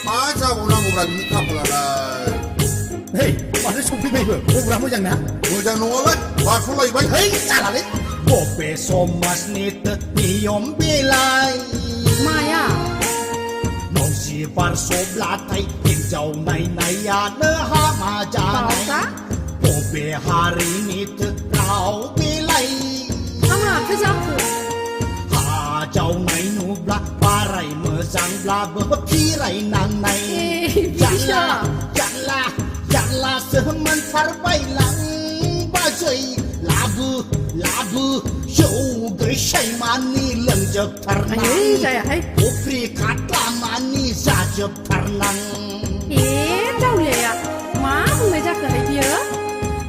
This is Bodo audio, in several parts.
마 자고나 뭐라 니까 몰라라 헤이 마늘 송피메이브 뭐라 뭐장나 뭐장 농어가 와솔라 이바이 헤이 잘하네 보배 소마스니트 니엄 빌라이 마야 농시 바르소 블라타이 김자우 나이나이야 너하마자나이 보배 하리니트 라우 빌라이 하마 그자크 Chào này nụ bla ba rai mơ sang bla bơ phi rai nang này chặt la sơ man phar bay lang ba chơi la bu show gửi say mani lần chập thar nang ô phi khát la mani sa chập thar nang đâu vậy à má người ra cửa hay nhớ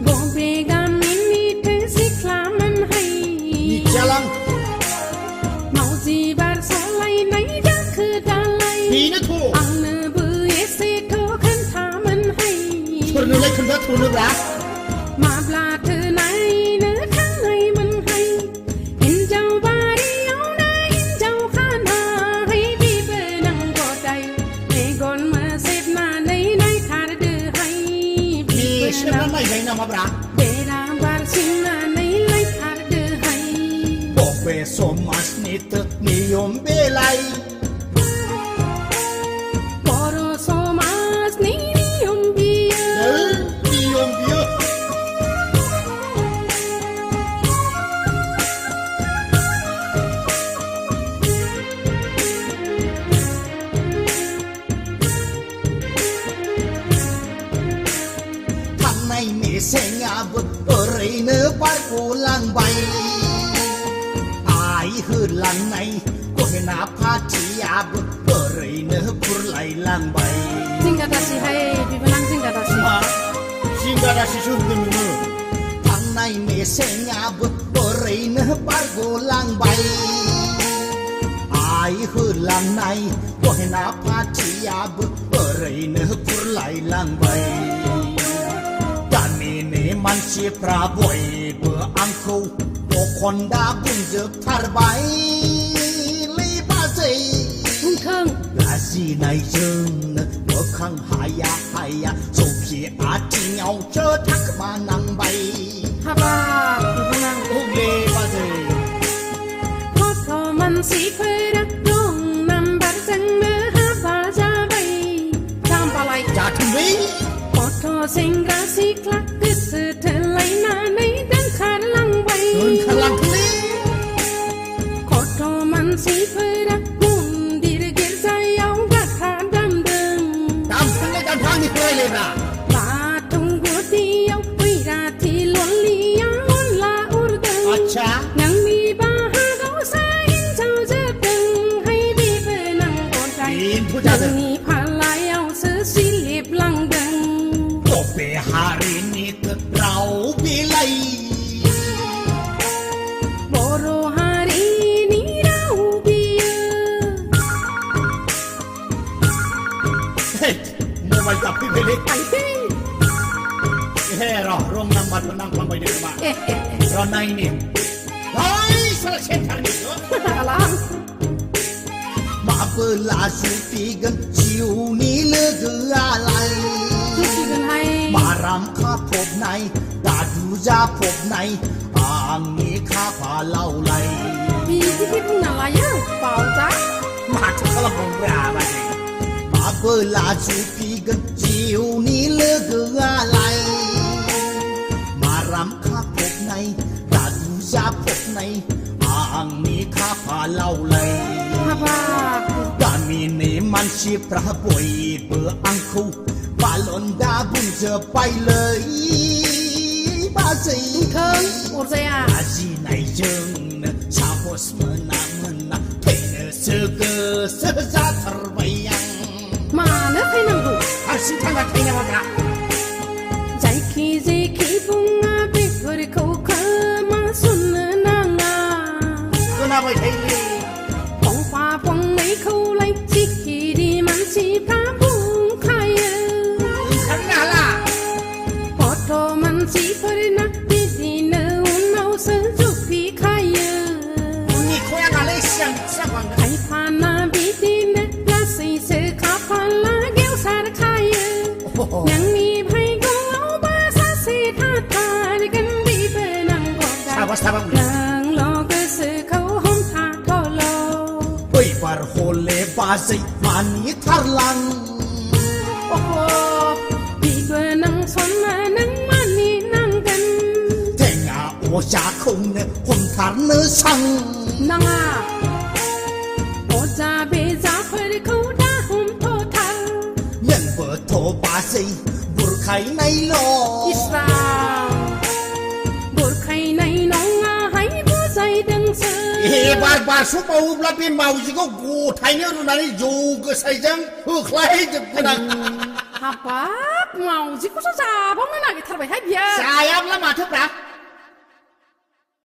gồm về gam mini thế xích làm ăn hay đi chalang gì bà sao lại nấy đã cứ đã lại ăn nơ bự ế thô khăn thả mình hay thôi nó lấy khăn thả thôi nó ra mà là thứ này nơ tháng này mình hay in châu ba đi áo này in châu khá na hay đi về nắng có đầy để còn mà xếp na lấy này khá đưa hay đi xếp na này vậy nào mà bả để làm bà xin na lấy lấy khá đưa hay bộ về số masnit niom belai Poro somas ni niom bia niom bia thằng này mẹ sẽ ngã vượt ở đây nữa bắt cô lang bay ai hư lang này có thể nạp phá chỉ áp ở đây nữa pur lại lang bay Singkatasi hai bibilang singkatasi singkatasi sungguh thằng này mẹ sẽ ngã vượt ở đây nữa bắt cô lang bay ai hư lang này có thể nạp phá chỉ áp ở đây nữa pur lại lang bay kami ni mansi praboy bơ angkuคนดาบุญเจอทารใบลีบาเซ Hung khang ลาซีในเชิงเมื่อครั้งหายาสุขีอาจีเหงาเจอทักมานังใบ Haba bibilang โอเลบาเซ Koto man si kwera dong nambar sang me haba jabai Sampalai จากที่นี้ Koto singga si klak kesu telai na nei dan khalang bai เดินขลังทะเล Koto man si kwera dong dir gir sayau ga khadam deng ตามทะเลตามทางนี่เคยเลยนะ La tunggu tiau wira ti lolia on la urdan อาชา Nang mi baha gau sa in chau jadeng hai bi benang kon dai อินผู้จัด Nang mi phalai au se silip lang deng โอเปหารินิตเราบิไล Boro hari ni rau bia เฮ้ยมัวมาจับพี่ไปเลย Ai pe เฮ้ยเราร่วมนำบัตรนั่งฟังไปเดี๋ยวมา เราในนี่เฮ้ยสารเช่นกันนี่เหรอ Alang มาเปิดลาสูปีกันชิวนี้เลือกอะไร Susi gan hai มารำข้าพบในตาดูยาพบในอ่างนี้ข้าพาเล่าไหล Bi ti pi pun ala ya Pau ta มาทุกขลังของราไปมาเปิดลาสูปีกันชิวนี้เลือกอะไรมารำข้าพบในตาดูยาพบในอ่างนี้ข้าพาเล่าไหล Haba Kami ni mansi praboy berangku balon dabung sepai lei basai Khang Orzea aji nai jeng sapos mena tene sege seza terbayang Mana kai nang du asin tangga tanya maka Jai ki je ki bunga be phur ko kha ma sun na nga kenapa ini Phong pha phong mấy khâu lấy chi ki di man si pha bung khai kenala Photo man si phur na di di na un nau se ju pi khai ni koyang ale siang siang Khai pha na bi बार हले बाजै मानि थारलां बिबो नों सनना नों मानिनांगोन थेङा अजाखौनो हमथारनो सां नाङा अजा बेजाफोरखौ दा हमथ'थार नोंबोथ' बाजै बुरखायनायल' इस्रां बुरखायनाय नङाहाय बुजायदोंसो एबार बारस'बावोब्ला बे मावजिखौ गथायनो रुनानै जौ गोसायजों होख्लायजोबगोन आं हाबाब मावजिखौसो जाबावनो नागिरथारबायहाय बियो जायाब्ला माथोब्रा